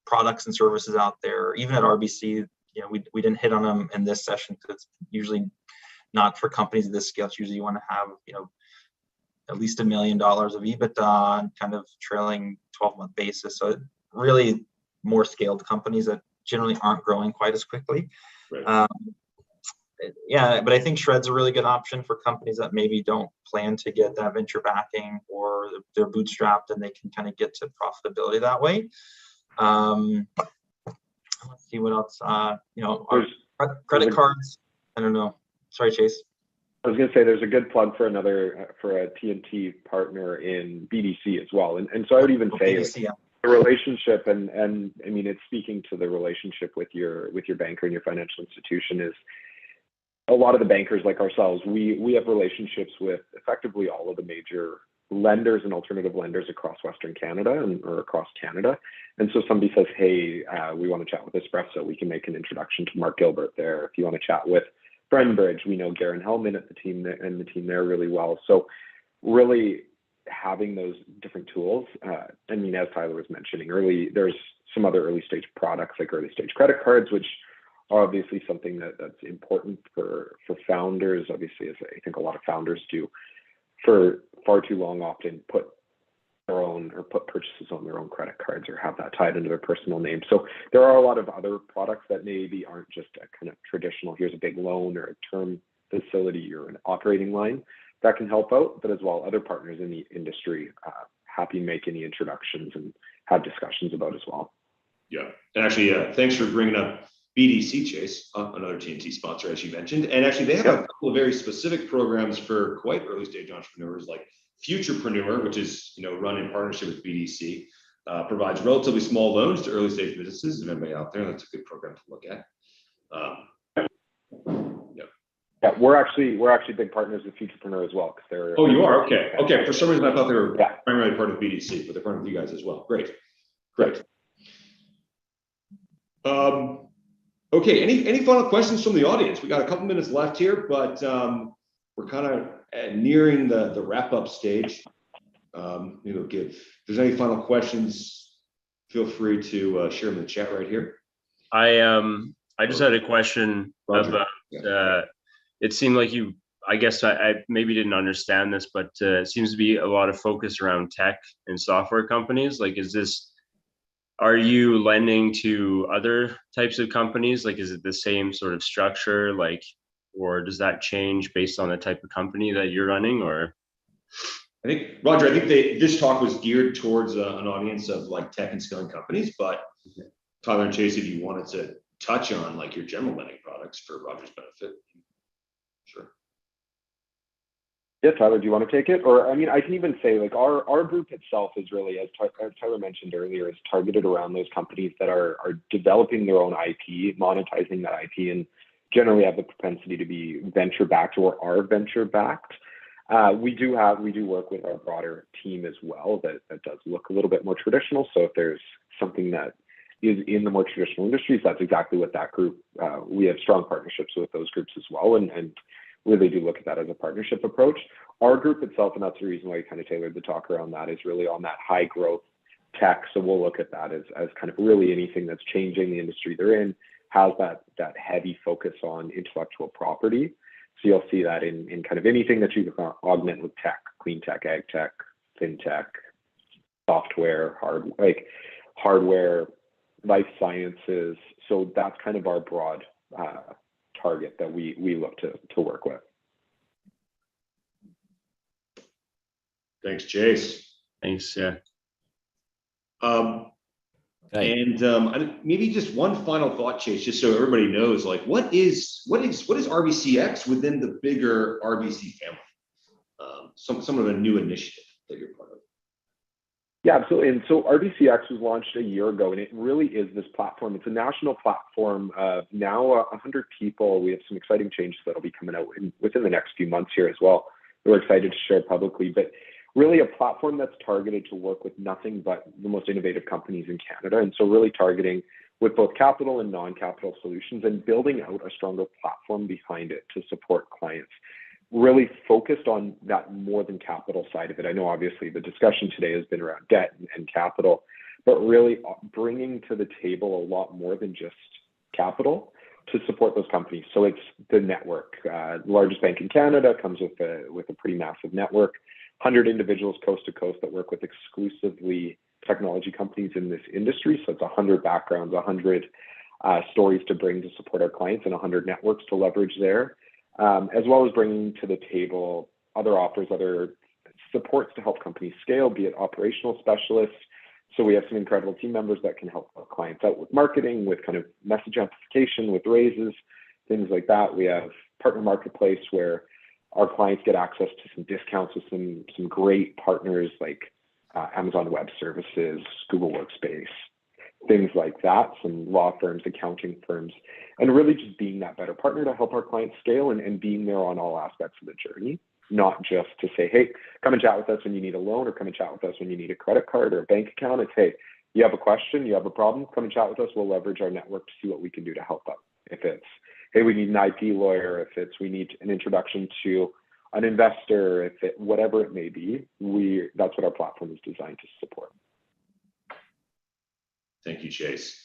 products and services out there, even at RBC, we didn't hit on them in this session because it's usually not for companies of this scale. It's usually you want to have, at least $1 million of EBITDA on kind of trailing 12-month basis. So really more scaled companies that generally aren't growing quite as quickly. Right. But I think Shred's a really good option for companies that maybe don't plan to get that venture backing, or they're bootstrapped and they can kind of get to profitability that way. Let's see what else. Credit cards. I don't know. Sorry, Chase. I was going to say there's a good plug for for a TNT partner in BDC as well. And so I would even say BDC, yeah. the relationship and I mean, it's speaking to the relationship with your banker and your financial institution is a lot of the bankers like ourselves, we have relationships with effectively all of the major lenders and alternative lenders across Western Canada or across Canada. And so somebody says, hey, we want to chat with Espresso, we can make an introduction to Mark Gilbert there. If you want to chat with Bridge, we know Garen Hellman at the team and the team there really well. So really having those different tools, I mean, as Tyler was mentioning there's some other early stage products like early stage credit cards, which are obviously something that's important for founders, obviously, as I think a lot of founders do for far too long, often put purchases on their own credit cards or have that tied into their personal name. So there are a lot of other products that maybe aren't just a kind of traditional, here's a big loan or a term facility or an operating line that can help out, but as well, other partners in the industry, happy to make any introductions and have discussions about as well. Yeah, and actually, thanks for bringing up BDC, Chase, another TNT sponsor, as you mentioned. And actually, they have a couple of very specific programs for quite early stage entrepreneurs, like Futurepreneur, which is run in partnership with BDC, provides relatively small loans to early stage businesses. If anybody out there, that's a good program to look at. Yeah, we're actually big partners with Futurepreneur as well because they're. Oh, you are? Okay. Okay. For some reason, I thought they were primarily part of BDC, but they're part of you guys as well. Great. Okay. Any final questions from the audience? We got a couple minutes left here, but we're kind of nearing the wrap-up stage. If there's any final questions, feel free to share them in the chat right here. I just had a question about. It seemed like I guess I maybe didn't understand this, but it seems to be a lot of focus around tech and software companies. Like, are you lending to other types of companies? Like, is it the same sort of structure? Like, or does that change based on the type of company that you're running? Or I think, Roger, this talk was geared towards an audience of like tech and scaling companies, but Tyler and Chase, if you wanted to touch on like your general lending products for Roger's benefit. Sure. Yeah, Tyler, do you want to take it? Or, I mean, I can even say like our group itself is really, as Tyler mentioned earlier, is targeted around those companies that are developing their own IP, monetizing that IP, and generally have the propensity to be venture backed or are venture backed. We do work with our broader team as well that does look a little bit more traditional. So if there's something that is in the more traditional industries, that's exactly what that group, we have strong partnerships with those groups as well, and really do look at that as a partnership approach. Our group itself, and that's the reason why we kind of tailored the talk around that, is really on that high growth tech. So we'll look at that as kind of really anything that's changing the industry they're in, has that heavy focus on intellectual property. So you'll see that in kind of anything that you can augment with tech, clean tech, ag tech, fintech, software, hardware, life sciences. So that's kind of our broad target that we look to work with. Thanks, Chase. Thanks. Yeah. And maybe just one final thought, Chase, just so everybody knows, like what is RBCx within the bigger RBC family? Some of a new initiative that you're part of. Yeah, absolutely. And so RBCx was launched a year ago, and it really is this platform. It's a national platform of now 100 people. We have some exciting changes that'll be coming out within the next few months here as well. We're excited to share publicly, but really a platform that's targeted to work with nothing but the most innovative companies in Canada. And so really targeting with both capital and non-capital solutions and building out a stronger platform behind it to support clients. Really focused on that more than capital side of it. I know obviously the discussion today has been around debt and capital, but really bringing to the table a lot more than just capital to support those companies. So it's the network. The largest bank in Canada comes with a pretty massive network, 100 individuals coast to coast that work with exclusively technology companies in this industry. So it's 100 backgrounds, 100 stories to bring to support our clients, and 100 networks to leverage there. As well as bringing to the table other offers, other supports to help companies scale, be it operational specialists. So we have some incredible team members that can help our clients out with marketing, with kind of message amplification, with raises, things like that. We have partner marketplace where our clients get access to some discounts with some great partners like Amazon Web Services, Google Workspace, things like that, some law firms, accounting firms, and really just being that better partner to help our clients scale and being there on all aspects of the journey, not just to say, hey, come and chat with us when you need a loan or come and chat with us when you need a credit card or a bank account. It's, hey, you have a question, you have a problem, come and chat with us. We'll leverage our network to see what we can do to help out. If it's, hey, we need an IP lawyer, if it's, we need an introduction to an investor, if it, whatever it may be, that's what our platform is designed to support. Thank you, Chase.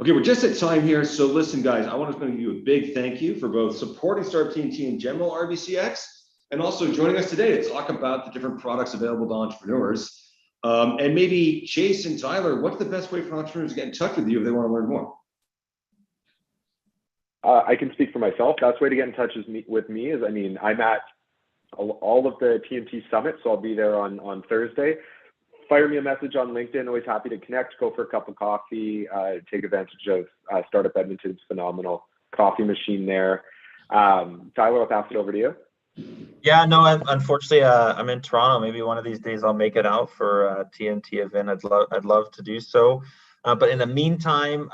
Okay, we're just at time here. So listen, guys, I want to give you a big thank you for both supporting Startup TNT in general, RBCx, and also joining us today to talk about the different products available to entrepreneurs. And maybe Chase and Tyler, what's the best way for entrepreneurs to get in touch with you if they want to learn more? I can speak for myself. Best way to get in touch with me is, I mean, I'm at all of the TNT summits, so I'll be there on Thursday. Fire me a message on LinkedIn. Always happy to connect. Go for a cup of coffee. Take advantage of Startup Edmonton's phenomenal coffee machine there. Tyler, I'll pass it over to you. Yeah, no, unfortunately, I'm in Toronto. Maybe one of these days I'll make it out for a TNT event. I'd love to do so. But in the meantime,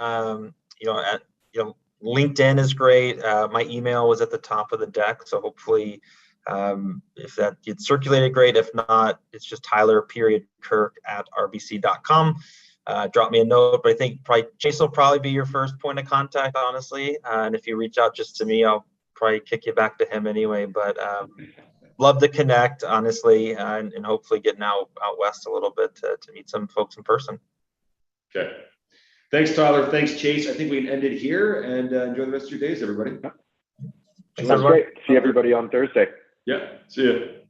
LinkedIn is great. My email was at the top of the deck, so hopefully, if that gets circulated, great. If not, it's just Tyler.Kirk@rbc.com. Drop me a note, but I think probably Chase will probably be your first point of contact, honestly. And if you reach out just to me, I'll probably kick you back to him anyway. But love to connect, honestly, and hopefully getting out west a little bit to meet some folks in person. Okay. Thanks, Tyler. Thanks, Chase. I think we can end it here and enjoy the rest of your days, everybody. Sounds great. See everybody on Thursday. Yeah, see you.